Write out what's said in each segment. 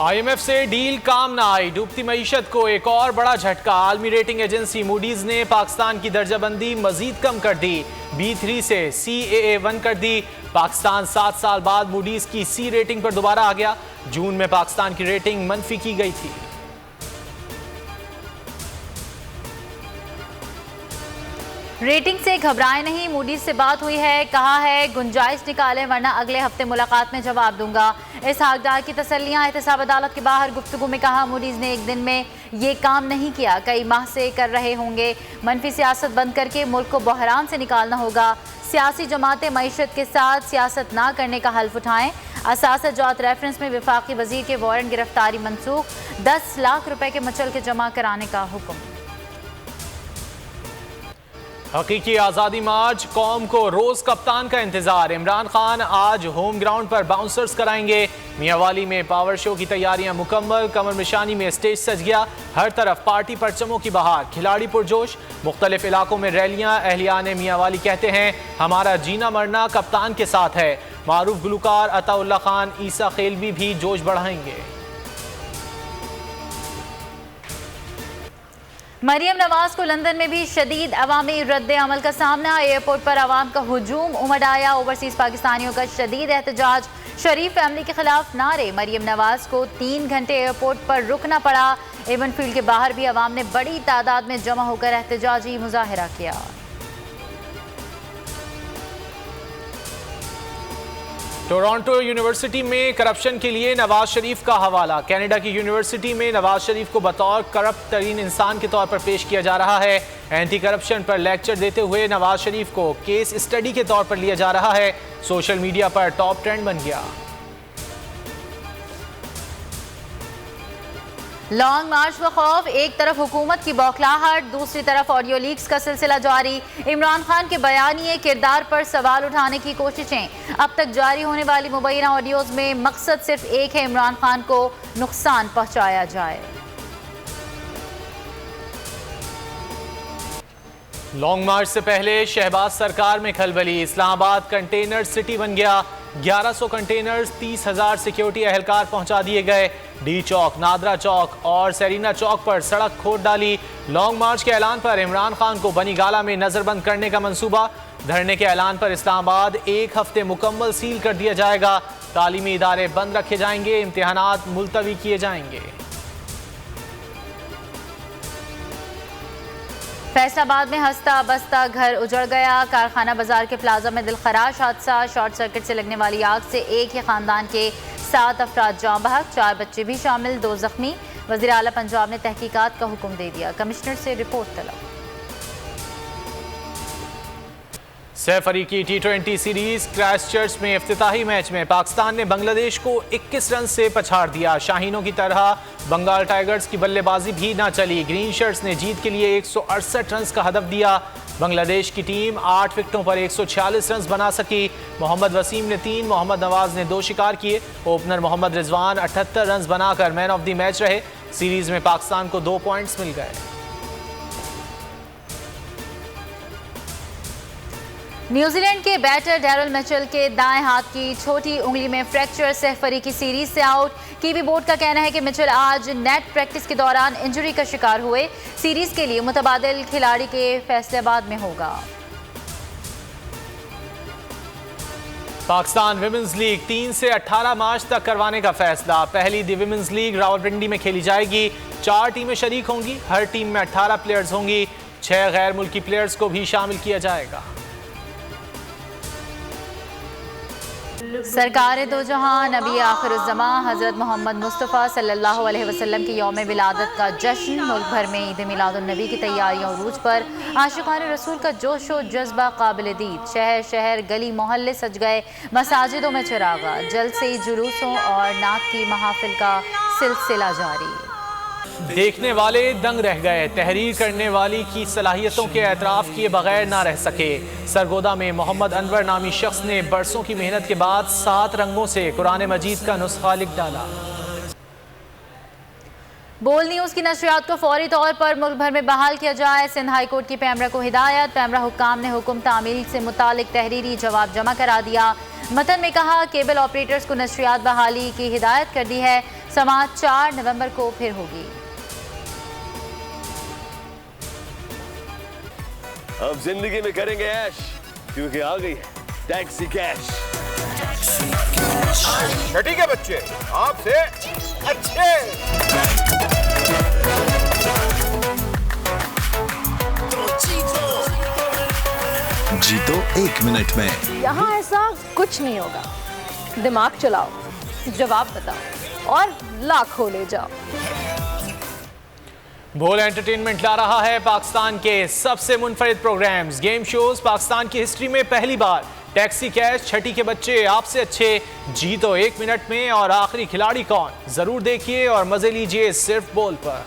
IMF से deal काम ना आई, डूबती मईशत को एक और बड़ा झटका। आलमी रेटिंग एजेंसी मूडीज ने पाकिस्तान की दर्जाबंदी मजीद कम कर दी, B3 से CAA1 कर दी। पाकिस्तान 7 साल बाद मूडीज की C रेटिंग पर दोबारा आ गया। जून में पाकिस्तान की रेटिंग मनफी की गई थी। रेटिंग से घबराए नहीं, मूडीज से बात हुई है, कहा है गुंजाइश निकालें वरना अगले हफ्ते मुलाकात में जवाब दूंगा। इसहाक डार की तसल्लियां। एहतसाब अदालत के बाहर गुफ्तगू में कहा मूडीज ने एक दिन में ये काम नहीं किया, कई माह से कर रहे होंगे। मनफी सियासत बंद करके मुल्क को बहरान से निकालना होगा। सियासी जमातें मईशत के साथ सियासत ना करने का हल्फ उठाएं। असासा जात रेफरेंस में वफाकी वजीर के वारंट गिरफ्तारी मनसूख। 10 लाख रुपए के मचल के जमा कराने का हुक्म। हकीकी आज़ादी मार्च, कौम को रोज कप्तान का इंतजार। इमरान खान आज होम ग्राउंड पर बाउंसर्स कराएंगे। मियांवाली में पावर शो की तैयारियां मुकम्मल। कमर निशानी में स्टेज सज गया, हर तरफ पार्टी परचमों की बहार, खिलाड़ी पुरजोश। मुख्तलिफ इलाकों में रैलियां। अहलियाने मियांवाली कहते हैं हमारा जीना मरना कप्तान के साथ है। मारूफ गुलकार अताउल्ला खान, ईसा खेलवी भी जोश बढ़ाएंगे। मरियम नवाज को लंदन में भी शदीद अवामी रद्द अमल का सामना। एयरपोर्ट पर आवाम का हुजूम उमड़ आया। ओवरसीज पाकिस्तानियों का शदीद एहतजाज, शरीफ फैमिली के खिलाफ नारे। मरियम नवाज को 3 घंटे एयरपोर्ट पर रुकना पड़ा। एवन फील्ड के बाहर भी आवाम ने बड़ी तादाद में जमा होकर एहतजाजी मुजाहिरा किया। टोरंटो यूनिवर्सिटी में करप्शन के लिए नवाज शरीफ का हवाला। कनाडा की यूनिवर्सिटी में नवाज शरीफ को बतौर करप्ट तरीन इंसान के तौर पर पेश किया जा रहा है। एंटी करप्शन पर लेक्चर देते हुए नवाज शरीफ को केस स्टडी के तौर पर लिया जा रहा है। सोशल मीडिया पर टॉप ट्रेंड बन गया। लॉन्ग मार्च व खौफ, एक तरफ हुकूमत की बौखलाहट, दूसरी तरफ ऑडियो लीक्स का सिलसिला जारी। इमरान खान के बयानिए किरदार पर सवाल उठाने की कोशिशें। अब तक जारी होने वाली मुबैना ऑडियोज में मकसद सिर्फ एक है, इमरान खान को नुकसान पहुंचाया जाए। लॉन्ग मार्च से पहले शहबाज सरकार में खलबली। इस्लामाबाद कंटेनर सिटी बन गया। 1100 कंटेनर्स, 30,000 सिक्योरिटी एहलकार पहुंचा दिए गए। डी चौक, नादरा चौक और सेरीना चौक पर सड़क खोद डाली। लॉन्ग मार्च के ऐलान पर इमरान खान को बनी गाला में नजरबंद करने का मंसूबा। धरने के ऐलान पर इस्लामाबाद 1 हफ्ते मुकम्मल सील कर दिया जाएगा। तालीमी इदारे बंद रखे जाएंगे, इम्तिहानात मुलतवी किए जाएंगे। फैसलाबाद में हंसता बसता घर उजड़ गया। कारखाना बाजार के प्लाजा में दिलखराश हादसा। शॉर्ट सर्किट से लगने वाली आग से एक ही खानदान के 7 अफराद जाँ बहक, 4 बच्चे भी शामिल, 2 जख्मी। वज़ीर आला पंजाब ने तहकीकात का हुक्म दे दिया। कमिश्नर से रिपोर्ट तलब। सैफ अली की T20 सीरीज क्राइस्टचर्च में इफ्तिताही मैच में पाकिस्तान ने बांग्लादेश को 21 रन से पछाड़ दिया। शाहीनों की तरह बंगाल टाइगर्स की बल्लेबाजी भी ना चली। ग्रीन शर्ट्स ने जीत के लिए 168 रन का हदफ दिया। बांग्लादेश की टीम 8 विकेटों पर 146 रन बना सकी। मोहम्मद वसीम ने 3, मोहम्मद नवाज ने 2 शिकार किए। ओपनर मोहम्मद रिजवान 78 रन बनाकर मैन ऑफ द मैच रहे। सीरीज में पाकिस्तान को 2 पॉइंट्स मिल गए। न्यूजीलैंड के बैटर डैरल मिचेल के दाएं हाथ की छोटी उंगली में फ्रैक्चर। सैफ अली की सीरीज से आउट। कीवी बोर्ड का कहना है कि मिचेल आज नेट प्रैक्टिस के दौरान इंजरी का शिकार हुए। सीरीज के लिए मुतबादिल खिलाड़ी के फैसलाबाद में होगा। पाकिस्तान विमेंस लीग 3 से 18 मार्च तक करवाने का फैसला। पहली दी विमेंस लीग रावलपिंडी में खेली जाएगी। 4 टीमें शरीक होंगी। हर टीम में 18 प्लेयर्स होंगी। 6 गैर मुल्की प्लेयर्स को भी शामिल किया जाएगा। सरकार दो जहां नबी आखिरुज़्ज़मा हज़रत मोहम्मद मुस्तफ़ा सल्लल्लाहु अलैहि वसल्लम की यौम विलादत का जश्न। मुल्क भर में ईद मिलादुन्नबी की तैयारियों उरूज पर। आशिक़ान रसूल का जोश व जज्बा काबिल दीद। शहर शहर गली मोहल्ले सज गए। मसाजिदों में चिरागा। जलसे, जुलूसों और नात की महाफिल का सिलसिला जारी। देखने वाले दंग रह गए। तहरीर करने वाली की सलाहियतों के एतराफ़ किए बगैर ना रह सके। सरगोदा में मोहम्मद अनवर नामी शख्स ने बरसों की मेहनत के बाद 7 रंगों से कुरान मजीद का नुस्खा लिख डाला। बोल न्यूज़ की नशरियात को फौरी तौर पर मुल्क भर में बहाल किया जाए। सिंध हाई कोर्ट की पैमरा को हिदायत। पैमरा हुक्काम ने हुक्म तामील से मुतालिक तहरीरी जवाब जमा करा दिया। मतन में कहा केबल ऑपरेटर्स को नशरियात बहाली की हिदायत कर दी है। समाअत 4 नवंबर को फिर होगी। अब जिंदगी में करेंगे ऐश, क्योंकि आ गई है टैक्सी कैश। छठी के बच्चे आपसे अच्छे। जीतो 1 मिनट में। यहाँ ऐसा कुछ नहीं होगा। दिमाग चलाओ, जवाब बताओ और लाखों ले जाओ। बोल एंटरटेनमेंट ला रहा है पाकिस्तान के सबसे मुनफरिद प्रोग्राम्स, गेम शोज। पाकिस्तान की हिस्ट्री में पहली बार टैक्सी कैश, छठी के बच्चे आपसे अच्छे, जीतो 1 मिनट में और आखिरी खिलाड़ी कौन, जरूर देखिए और मजे लीजिए सिर्फ बोल पर।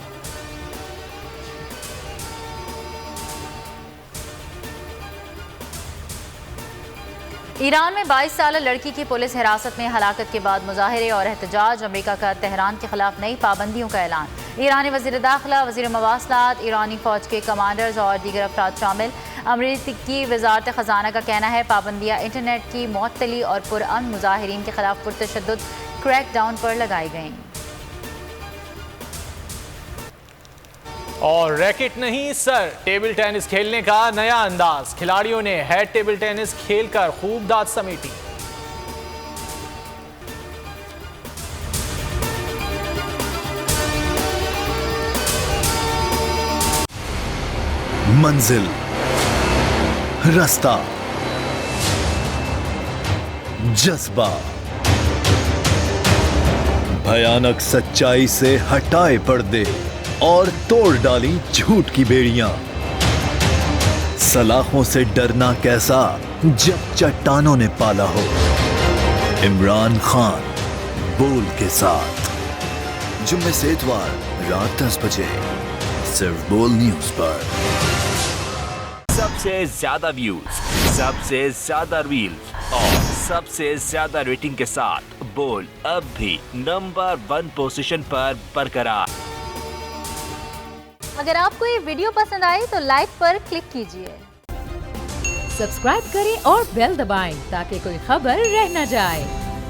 ईरान में 22 साल लड़की की पुलिस हिरासत में हलाकत के बाद मुजाहरे और एहतजाज। अमेरिका का तेहरान के खिलाफ नई पाबंदियों का ऐलान। ईरानी वज़ीर दाखिला, वज़ीर मवासलात, ईरानी फौज के कमांडर्स और दीगर अफराद शामिल। अमरीकी वजारत ख़जाना का कहना है पाबंदियाँ इंटरनेट की मुअत्तली और पुरअमन मुजाहिरीन के खिलाफ पुरतशद्दुद क्रैकडाउन पर लगाई गईं। और रैकेट नहीं सर, टेबल टेनिस खेलने का नया अंदाज। खिलाड़ियों ने हेड टेबल टेनिस खेलकर खूब दाद समेटी। मंजिल, रास्ता, जज्बा, भयानक सच्चाई से हटाए पर्दे और तोड़ डाली झूठ की बेड़ियां। सलाखों से डरना कैसा जब चट्टानों ने पाला हो। इमरान खान बोल के साथ जुम्मे से इतवार रात 10 बजे सिर्फ बोल न्यूज पर। सबसे ज्यादा व्यूज, सबसे ज्यादा रील्स और सबसे ज्यादा रेटिंग के साथ बोल अब भी नंबर 1 पोजीशन पर बरकरार। अगर आपको ये वीडियो पसंद आई तो लाइक पर क्लिक कीजिए, सब्सक्राइब करें और बेल दबाएं ताकि कोई खबर रह न जाए।